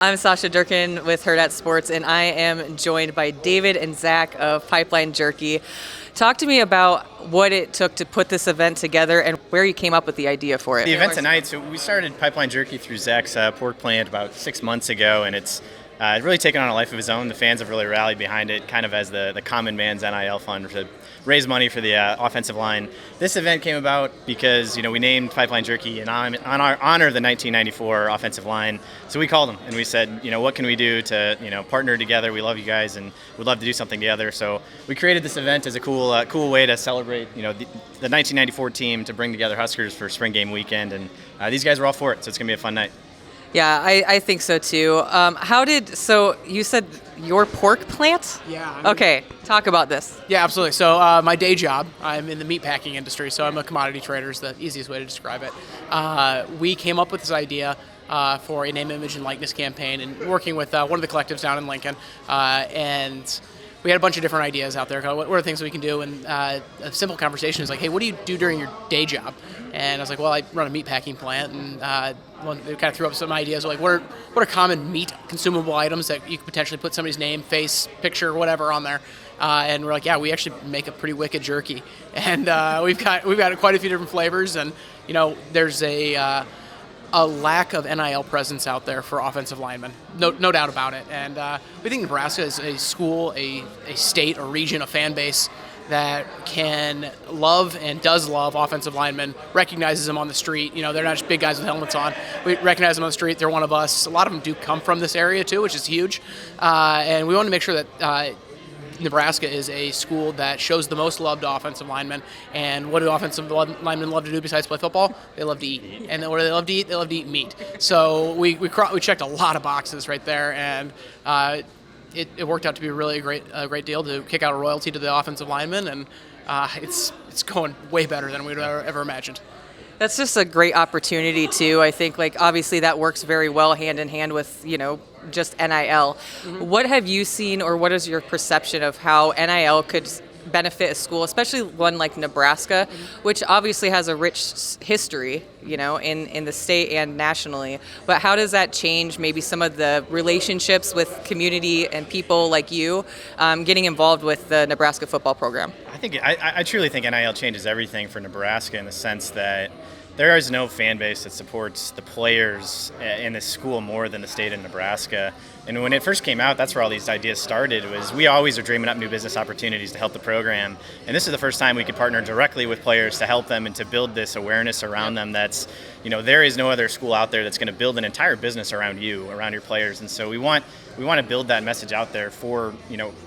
I'm Sausha Durkan with Hurrdat Sports, and I am joined by David and Zach of Pipeline Jerky. Talk to me about what it took to put this event together and where you came up with the idea for it. The event tonight, so we started Pipeline Jerky through Zach's pork plant about 6 months ago, and it's really taken on a life of its own. The fans have really rallied behind it, kind of as the common man's NIL fund to raise money for the offensive line. This event came about because we named Pipeline Jerky in honor of the 1994 offensive line. So we called them and we said, what can we do to partner together? We love you guys and would love to do something together. So we created this event as a cool way to celebrate the 1994 team, to bring together Huskers for spring game weekend, and these guys were all for it. So it's gonna be a fun night. Yeah, I think so too. So you said your pork plant? Yeah. Okay, talk about this. Yeah, absolutely. So my day job, I'm in the meatpacking industry, so I'm a commodity trader is the easiest way to describe it. We came up with this idea for a name, image, and likeness campaign, and working with one of the collectives down in Lincoln, and we had a bunch of different ideas out there. What are the things we can do? And a simple conversation is like, hey, what do you do during your day job? And I was like, well, I run a meatpacking plant, and they kind of threw up some ideas like, what are common meat consumable items that you could potentially put somebody's name, face, picture, whatever on there. And we're like, yeah, we actually make a pretty wicked jerky, and we've got quite a few different flavors, and there's a lack of NIL presence out there for offensive linemen, no doubt about it. And we think Nebraska is a school, a state, a region, a fan base that can love and does love offensive linemen, recognizes them on the street. They're not just big guys with helmets on. We recognize them on the street. They're one of us. A lot of them do come from this area too, which is huge. And we want to make sure that Nebraska is a school that shows the most love to offensive linemen. And what do offensive linemen love to do besides play football? They love to eat. And what do they love to eat? They love to eat meat. So we checked a lot of boxes right there, and it worked out to be a really a great deal to kick out a royalty to the offensive linemen, and it's going way better than we'd ever imagined. That's just a great opportunity too. I think obviously that works very well hand in hand with just NIL. Mm-hmm. What have you seen, or what is your perception of how NIL could benefit a school, especially one like Nebraska, which obviously has a rich history, in the state and nationally. But how does that change maybe some of the relationships with community and people like you getting involved with the Nebraska football program? I truly think NIL changes everything for Nebraska, in the sense that there is no fan base that supports the players in this school more than the state of Nebraska. And when it first came out, that's where all these ideas started. We always are dreaming up new business opportunities to help the program. And this is the first time we could partner directly with players to help them and to build this awareness around them. That's, there is no other school out there that's going to build an entire business around you, around your players. And so we want to build that message out there for,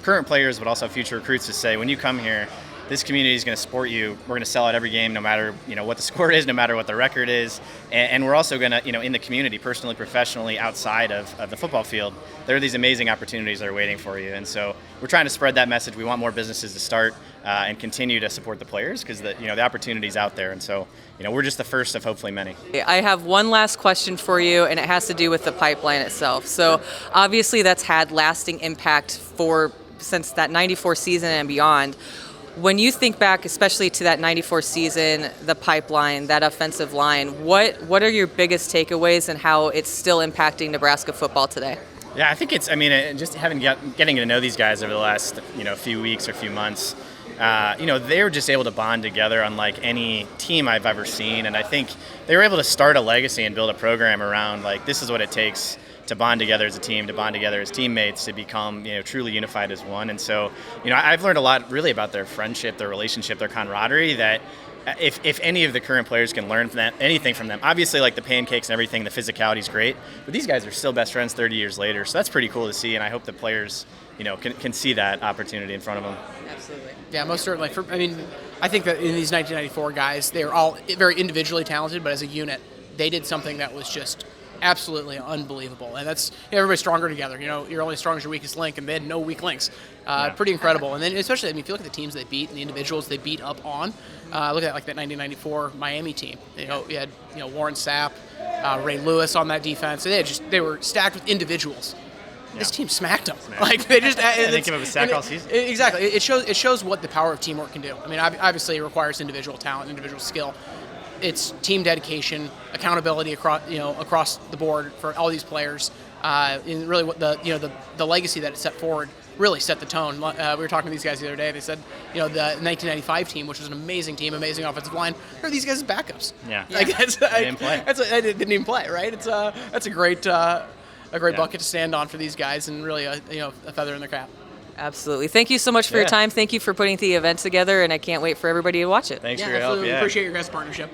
current players, but also future recruits, to say, when you come here, this community is going to support you. We're going to sell out every game, no matter what the score is, no matter what the record is, and we're also going to in the community, personally, professionally, outside of the football field, there are these amazing opportunities that are waiting for you. And so we're trying to spread that message. We want more businesses to start and continue to support the players, because the opportunity's out there. And so we're just the first of hopefully many. I have one last question for you, and it has to do with the pipeline itself. So obviously that's had lasting impact since that 94 season and beyond. When you think back, especially to that 94 season, the pipeline, that offensive line, what are your biggest takeaways and how it's still impacting Nebraska football today? Yeah, I think just getting to know these guys over the last few weeks or few months, they were just able to bond together unlike any team I've ever seen, and I think they were able to start a legacy and build a program around this is what it takes to bond together as a team, to bond together as teammates, to become truly unified as one. And so I've learned a lot really about their friendship, their relationship, their camaraderie, that if any of the current players can learn from that, anything from them, obviously the pancakes and everything, the physicality is great, but these guys are still best friends 30 years later. So that's pretty cool to see, and I hope the players can see that opportunity in front of them. Absolutely. Yeah, most certainly. I think that in these 1994 guys, they were all very individually talented, but as a unit, they did something that was just absolutely unbelievable. And that's everybody's stronger together. You're only as strong as your weakest link, and they had no weak links. Pretty incredible. And then especially, if you look at the teams they beat and the individuals they beat up on, look at that 1994 Miami team. You had Warren Sapp, Ray Lewis on that defense. They were stacked with individuals. Yeah. This team smacked them. They just and they came up with a sack all season. Exactly. It shows what the power of teamwork can do. Obviously, it requires individual talent, individual skill. It's team dedication, accountability across the board for all these players. in really what the legacy that it set forward really set the tone. We were talking to these guys the other day. They said, the 1995 team, which was an amazing team, amazing offensive line, are these guys as backups? Yeah. Like, they didn't play. They didn't even play, right? That's a great bucket to stand on for these guys, and really a feather in their cap. Absolutely. Thank you so much for your time. Thank you for putting the event together, and I can't wait for everybody to watch it. Thanks for your help. Absolutely. Appreciate your guys' partnership.